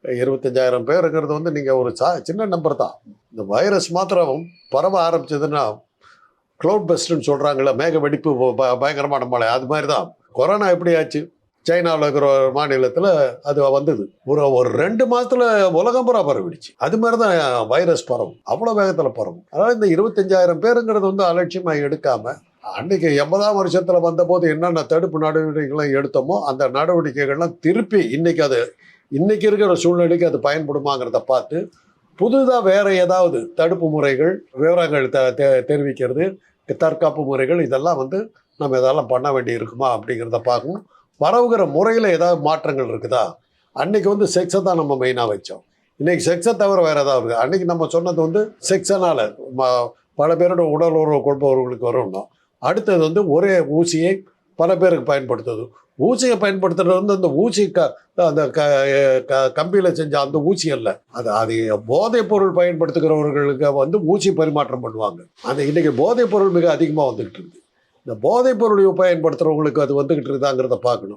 25,000 பேருங்கிறது வந்து நீங்கள் ஒரு சின்ன நம்பர் தான். இந்த வைரஸ் மாத்திரம் பரவ ஆரம்பிச்சதுன்னா க்ளவுட் பஸ்ட்னு சொல்கிறாங்களே, மேக வெடிப்பு, பயங்கரமான மழை, அது மாதிரி தான் கொரோனா எப்படி ஆச்சு. சைனாவில் இருக்கிற ஒரு மாநிலத்தில் அது வந்தது. ஒரு 2 மாதத்தில் உலகம் பூரா பரவிடுச்சு. அது மாதிரி தான் வைரஸ் பரவும், அவ்வளோ வேகத்தில் பரவும். அதாவது இந்த 25,000 பேருங்கிறது வந்து அலட்சியமாக எடுக்காம, அன்னைக்கு 80ஆம் வருஷத்தில் வந்தபோது என்னென்ன தடுப்பு நடவடிக்கைகள்லாம் எடுத்தோமோ அந்த நடவடிக்கைகள்லாம் திருப்பி இன்னைக்கு இருக்கிற சூழ்நிலைக்கு அது பயன்படுமாங்கிறத பார்த்து புதுதாக வேற ஏதாவது தடுப்பு முறைகள், விவரங்கள் தெரிவிக்கிறது, தற்காப்பு முறைகள், இதெல்லாம் வந்து நம்ம இதெல்லாம் பண்ண வேண்டி இருக்குமா அப்படிங்கிறத பார்க்கணும். பரவுகிற முறையில் ஏதாவது மாற்றங்கள் இருக்குதா. அன்னைக்கு வந்து செக்ஸை தான் நம்ம மெயினாக வச்சோம். இன்னைக்கு செக்ஸை தவிர வேற ஏதாவது இருக்குது. அன்னைக்கு நம்ம சொன்னது வந்து செக்ஸனால பல பேரோட உடல் உறவு கொள்பவர்களுக்கு வரணும். அடுத்தது வந்து ஒரே ஊசியை பல பேருக்கு பயன்படுத்துவது. ஊசியை பயன்படுத்துறது வந்து அந்த ஊசி அந்த கம்பியில் செஞ்ச அந்த ஊசி அல்ல. அது போதைப் பொருள் பயன்படுத்துகிறவர்களுக்கு வந்து ஊசி பரிமாற்றம் பண்ணுவாங்க. இன்னைக்கு போதைப் பொருள் மிக அதிகமாக வந்துகிட்டு இருக்குது. இந்த போதைப் பொருளை பயன்படுத்துகிறவங்களுக்கு அது வந்துகிட்டு இருக்குதாங்கிறத பார்க்கணும்.